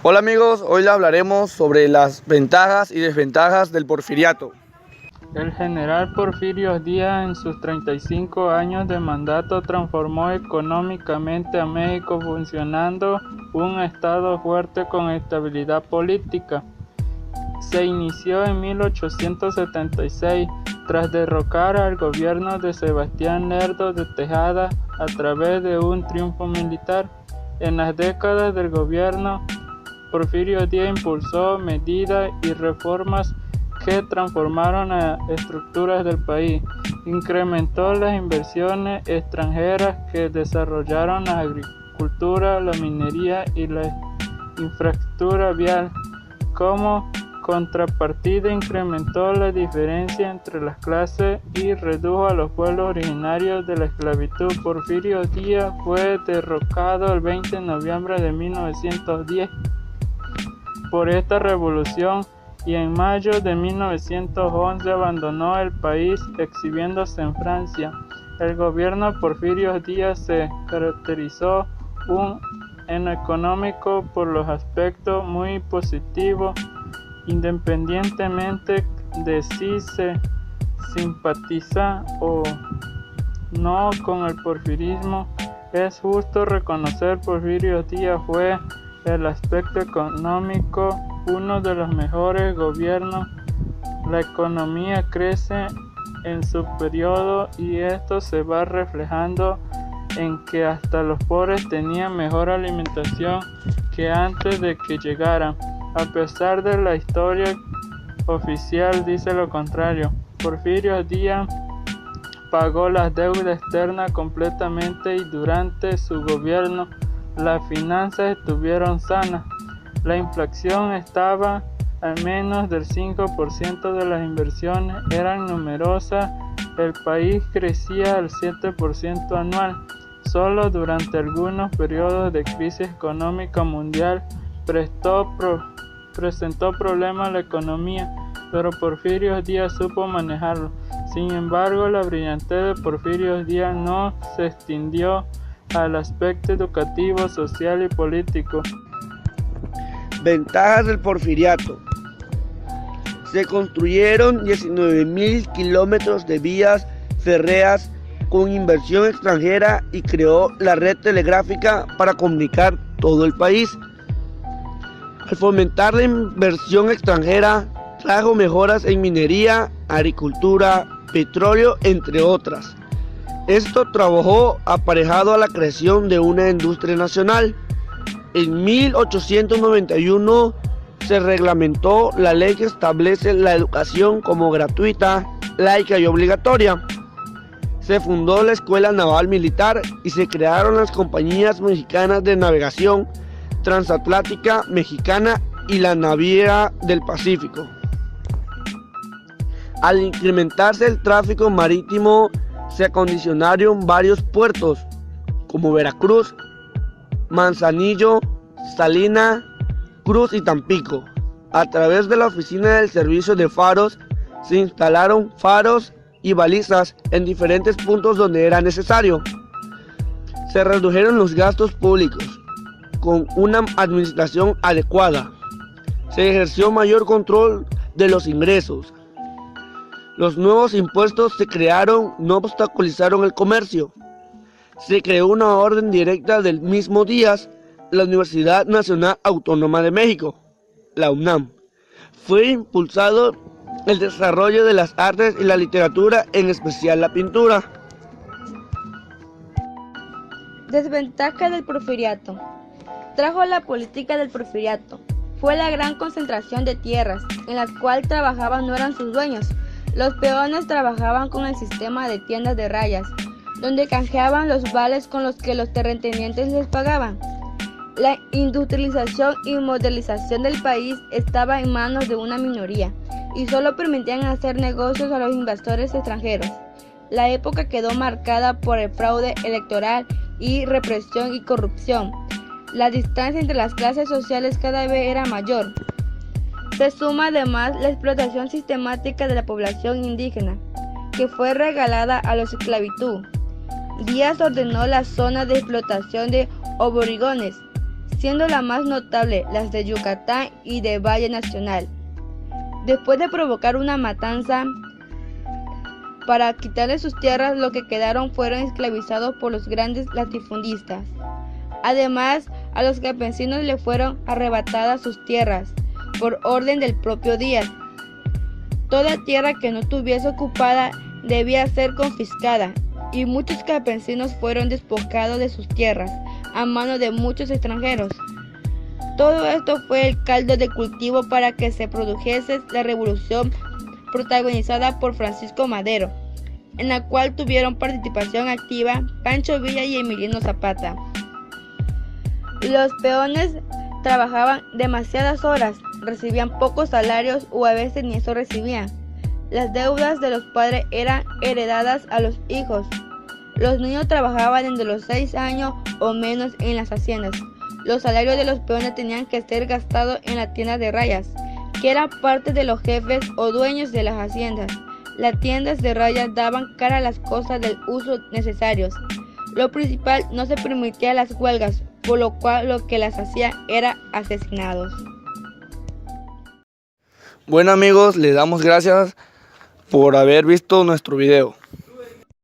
Hola amigos, hoy le hablaremos sobre las ventajas y desventajas del porfiriato. El general Porfirio Díaz en sus 35 años de mandato transformó económicamente a México funcionando un estado fuerte con estabilidad política. Se inició en 1876 tras derrocar al gobierno de Sebastián Lerdo de Tejada a través de un triunfo militar. En las décadas del gobierno, Porfirio Díaz impulsó medidas y reformas que transformaron las estructuras del país. Incrementó las inversiones extranjeras que desarrollaron la agricultura, la minería y la infraestructura vial. Como contrapartida, incrementó la diferencia entre las clases y redujo a los pueblos originarios de la esclavitud. Porfirio Díaz fue derrocado el 20 de noviembre de 1910 por esta revolución y en mayo de 1911 abandonó el país exhibiéndose en Francia. El gobierno de Porfirio Díaz se caracterizó en lo económico por los aspectos muy positivos, independientemente de si se simpatiza o no con el porfirismo. Es justo reconocer Porfirio Díaz fue el aspecto económico uno de los mejores gobiernos. La economía crece en su periodo y esto se va reflejando en que hasta los pobres tenían mejor alimentación que antes de que llegara. A pesar de la historia oficial dice lo contrario. Porfirio Díaz pagó la deuda externa completamente y durante su gobierno las finanzas estuvieron sanas. La inflación estaba al menos del 5% de las inversiones eran numerosas. El país crecía al 7% anual. Solo durante algunos periodos de crisis económica mundial presentó problemas a la economía, pero Porfirio Díaz supo manejarlo. Sin embargo, la brillantez de Porfirio Díaz no se extendió al aspecto educativo, social y político. Ventajas del porfiriato. Se construyeron 19.000 kilómetros de vías férreas con inversión extranjera y creó la red telegráfica para comunicar todo el país. Al fomentar la inversión extranjera, trajo mejoras en minería, agricultura, petróleo, entre otras. Esto trabajó aparejado a la creación de una industria nacional. En 1891 se reglamentó la ley que establece la educación como gratuita, laica y obligatoria. Se fundó la Escuela Naval Militar y se crearon las compañías mexicanas de navegación transatlántica mexicana y la Naviera del Pacífico. Al incrementarse el tráfico marítimo, se acondicionaron varios puertos como Veracruz, Manzanillo, Salina, Cruz y Tampico. A través de la Oficina del Servicio de Faros se instalaron faros y balizas en diferentes puntos donde era necesario. Se redujeron los gastos públicos con una administración adecuada. Se ejerció mayor control de los ingresos. Los nuevos impuestos se crearon, no obstaculizaron el comercio. Se creó una orden directa del mismo Díaz, la Universidad Nacional Autónoma de México, la UNAM. Fue impulsado el desarrollo de las artes y la literatura, en especial la pintura. Desventaja del porfiriato. Trajo la política del porfiriato. Fue la gran concentración de tierras, en las cuales trabajaban no eran sus dueños. Los peones trabajaban con el sistema de tiendas de rayas, donde canjeaban los vales con los que los terratenientes les pagaban. La industrialización y modernización del país estaba en manos de una minoría y solo permitían hacer negocios a los inversores extranjeros. La época quedó marcada por el fraude electoral y represión y corrupción. La distancia entre las clases sociales cada vez era mayor. Se suma además la explotación sistemática de la población indígena, que fue regalada a la esclavitud. Díaz ordenó las zonas de explotación de aborigones. siendo la más notable las de Yucatán y de Valle Nacional. Después de provocar una matanza para quitarle sus tierras, los que quedaron fueron esclavizados por los grandes latifundistas. Además, a los campesinos le fueron arrebatadas sus tierras por orden del propio Díaz. Toda tierra que no estuviese ocupada debía ser confiscada, y muchos campesinos fueron despojados de sus tierras a manos de muchos extranjeros. Todo esto fue el caldo de cultivo para que se produjese la revolución protagonizada por Francisco Madero, en la cual tuvieron participación activa Pancho Villa y Emiliano Zapata. Los peones trabajaban demasiadas horas, recibían pocos salarios o a veces ni eso recibían. Las deudas de los padres eran heredadas a los hijos. Los niños trabajaban desde los 6 años o menos en las haciendas. Los salarios de los peones tenían que ser gastados en las tiendas de rayas, que eran parte de los jefes o dueños de las haciendas. Las tiendas de rayas daban cara a las cosas del uso necesarios. Lo principal, no se permitía las huelgas, por lo cual lo que las hacía era asesinados. Bueno amigos, les damos gracias por haber visto nuestro video.